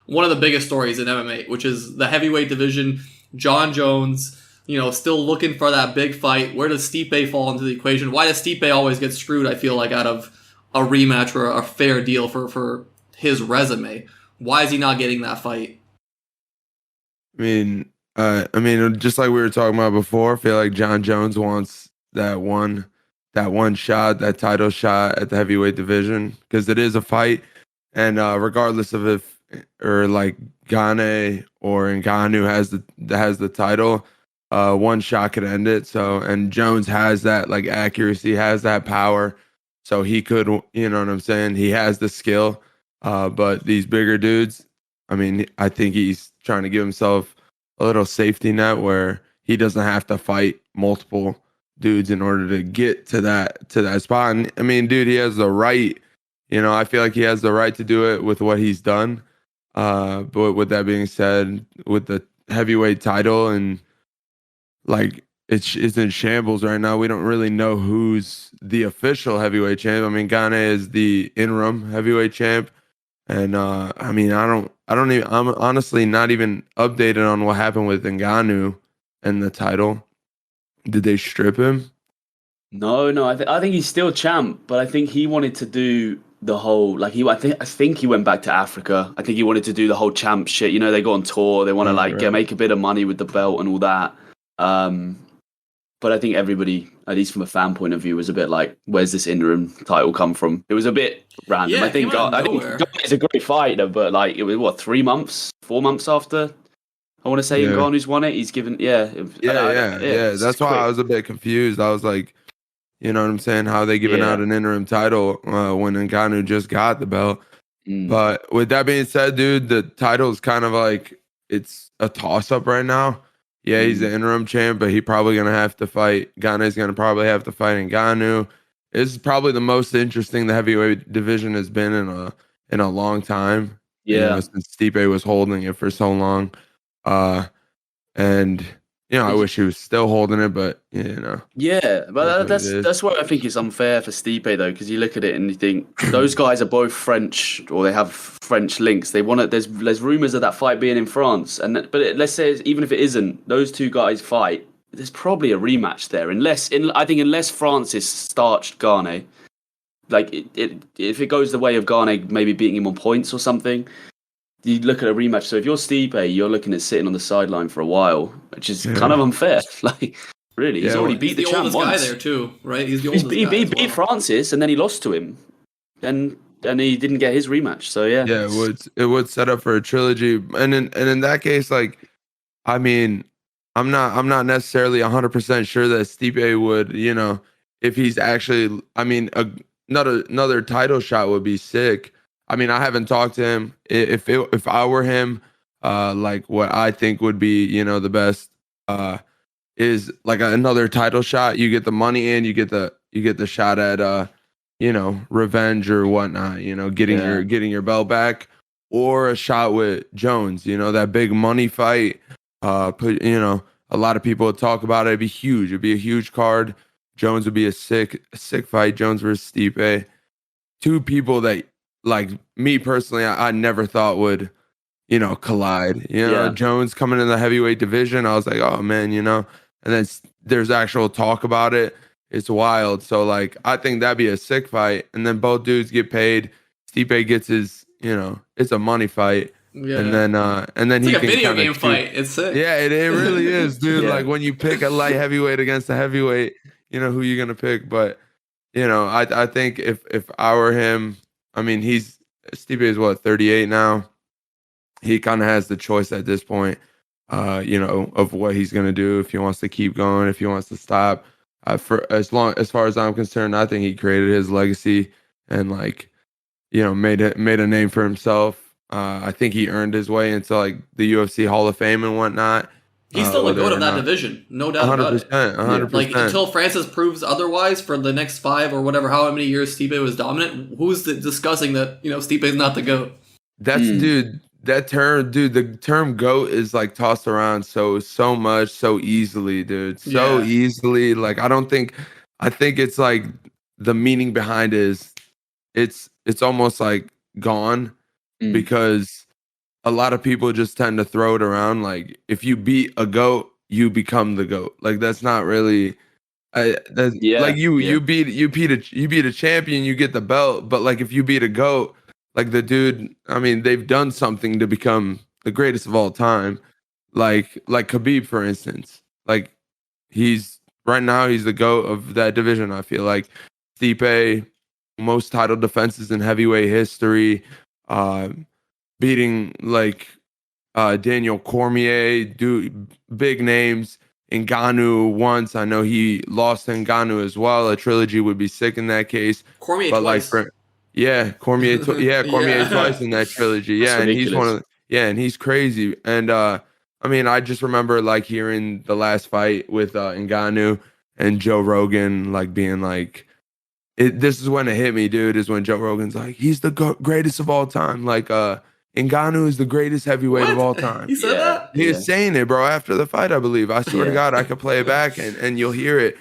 one of the biggest stories in MMA, which is the heavyweight division. John Jones, still looking for that big fight. Where does Stipe fall into the equation? Why does Stipe always get screwed, I feel like, out of a rematch or a fair deal for his resume? Why is he not getting that fight? Just like we were talking about before, I feel like John Jones wants that one shot, that title shot at the heavyweight division, because it is a fight, and regardless of if or like Gane or Ngannou has the title, one shot could end it. So, and Jones has that like accuracy, has that power, so he could, you know what I'm saying? He has the skill, but these bigger dudes, I think he's trying to give himself a little safety net where he doesn't have to fight multiple dudes in order to get to that spot. And dude, he has the right. I feel like he has the right to do it with what he's done. But with that being said, with the heavyweight title and like it's in shambles right now, we don't really know who's the official heavyweight champ. Gane is the interim heavyweight champ. And I don't even. I'm honestly not even updated on what happened with Ngannou and the title. Did they strip him? No. I think he's still champ, but I think he wanted to do the whole I think he went back to Africa. I think he wanted to do the whole champ shit. They go on tour. They want to make a bit of money with the belt and all that. But I think everybody, at least from a fan point of view, was a bit like, "Where's this interim title come from?" It was a bit random. Yeah, I think it's a great fighter, but it was 3 months, 4 months after. I want to say Ngannou's won it. He's given, yeah. That's why I was a bit confused. I was like, you know what I'm saying? How are they giving out an interim title when Ngannou just got the belt? But with that being said, dude, the title is kind of like it's a toss up right now. Yeah, he's the interim champ, but he probably gonna have to fight. Gane's gonna probably have to fight Ngannou. It's probably the most interesting the heavyweight division has been in a long time. Yeah, since Stipe was holding it for so long. And I wish he was still holding it, but Yeah, but that's why I think it's unfair for Stipe though, because you look at it and you think those guys are both French or they have French links. They want to. There's rumors of that fight being in France, let's say even if it isn't, those two guys fight. There's probably a rematch there, unless Francis starched Gane, if it goes the way of Gane maybe beating him on points or something. You look at a rematch. So if you're Stipe, you're looking at sitting on the sideline for a while, which is kind of unfair. Really, he's already beat the champ once. Guy there too, right? He's the oldest guy. He beat well. Francis, and then he lost to him, and he didn't get his rematch. So yeah, it would set up for a trilogy. And in that case, I'm not necessarily 100% sure that Stipe would, if he's actually, another title shot would be sick. I haven't talked to him. If I were him, what I think would be, the best, is like another title shot. You get the money in, you get the shot at, revenge or whatnot. Getting your belt back, or a shot with Jones. That big money fight. A lot of people would talk about it. It'd be huge. It'd be a huge card. Jones would be a sick fight. Jones versus Stipe. Two people that. Like me personally, I never thought would, collide. Jones coming in the heavyweight division, I was like, oh man, and then there's actual talk about it. It's wild. So I think that'd be a sick fight. And then both dudes get paid. Stipe gets his, it's a money fight. Yeah. And then it's he like can a video game fight. It's sick. Yeah, it really is, dude. Yeah. When you pick a light heavyweight against a heavyweight, who you're gonna pick. But I think if I were him. Stipe is 38 now. He kind of has the choice at this point, of what he's gonna do, if he wants to keep going, if he wants to stop. For as far as I'm concerned, I think he created his legacy and made a name for himself. I think he earned his way into the UFC Hall of Fame and whatnot. He's still the GOAT of that division, no doubt about it. 100%. Until Francis proves otherwise for the next 5 or however many years Stipe was dominant, who's discussing that, Stipe is not the GOAT? That's, dude, the term GOAT is tossed around so much, so easily, dude. So easily. I think it's the meaning behind it is it's almost gone because a lot of people just tend to throw it around like if you beat a GOAT, you become the GOAT. Like that's not really like you beat a champion, you get the belt, but like if you beat a GOAT, like the dude, I mean, they've done something to become the greatest of all time. Like Khabib, for instance. Like he's right now he's the GOAT of that division, I feel like. Stipe, most title defenses in heavyweight history, beating like Daniel Cormier, big names. Ngannou once. I know he lost to Ngannou as well. A trilogy would be sick in that case. Cormier but twice. Cormier, Cormier twice in that trilogy. That's and ridiculous. and he's crazy. And I mean, I just remember like hearing the last fight with Ngannou and Joe Rogan like being like, this is when it hit me, dude. Is when Joe Rogan's like, he's the greatest of all time. Like Ngannou is the greatest heavyweight of all time. He said that? He was saying it, bro, after the fight, I believe. I swear to God, I could play it back and you'll hear it.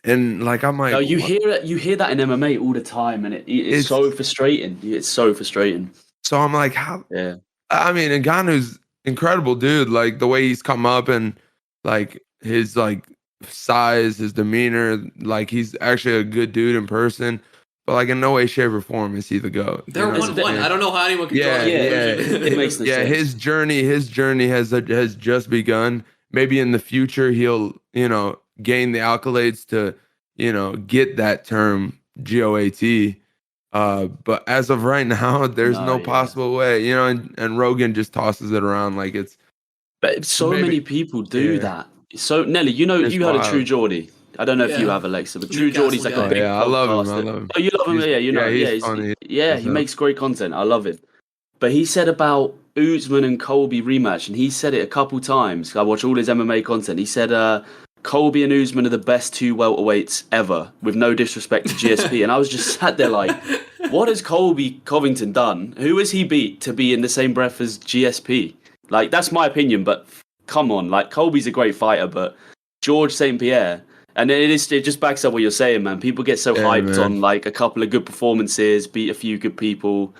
And like I'm like, no, you hear that in MMA all the time, and it's so frustrating. It's so frustrating. So I'm like, how? Yeah. I mean, Ngannou's incredible, dude. Like the way he's come up and like his like size, his demeanor, like he's actually a good dude in person. But like in no way, shape, or form is he the GOAT. They're 1-1. I don't know how anyone can go. It makes no sense. His journey has just begun. Maybe in the future he'll, gain the accolades to, get that term GOAT. But as of right now, there's no possible way, and Rogan just tosses it around like it's. But so many people do that. So Nelly, you heard of True Geordie. I don't know if you have, Alexa, but True Geordie's like a big podcast. I love him. Oh, you love him? He's funny. He makes great content. I love it. But he said about Usman and Colby rematch, and he said it a couple times. I watch all his MMA content. He said Colby and Usman are the best two welterweights ever, with no disrespect to GSP. And I was just sat there like, what has Colby Covington done? Who has he beat to be in the same breath as GSP? Like, that's my opinion, but come on. Like, Colby's a great fighter, but George St. Pierre... And it just backs up what you're saying, man. People get so hyped on like a couple of good performances, beat a few good people.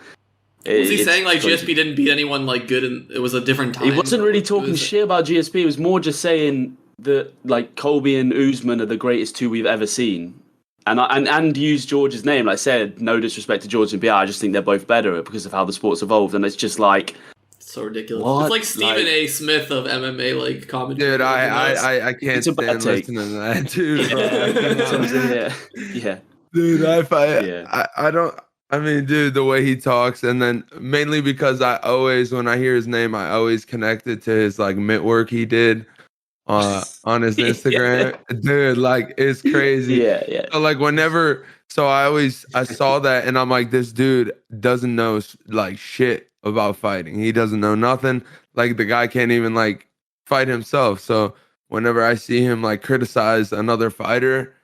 Was he saying like GSP didn't beat anyone like good, and it was a different time? He wasn't really talking shit about GSP. It was more just saying that like Colby and Usman are the greatest two we've ever seen, and used George's name. Like I said, no disrespect to George and Pierre, I just think they're both better because of how the sport's evolved, and it's just like. So ridiculous. What? It's like Stephen A. Smith of MMA, like commentary. Dude, I can't stand listening to that, dude. Yeah. Dude, I don't. I mean, dude, the way he talks, and then mainly because I always, when I hear his name, I always connect it to his like mitt work he did on his Instagram. Dude, like it's crazy. Yeah. So, like I saw that, and I'm like, this dude doesn't know like shit about fighting. He doesn't know nothing. Like the guy can't even like fight himself. So whenever I see him like criticize another fighter,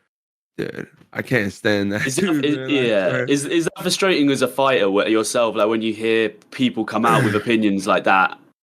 dude, I can't stand that. Is that frustrating as a fighter yourself? Like when you hear people come out with opinions like that,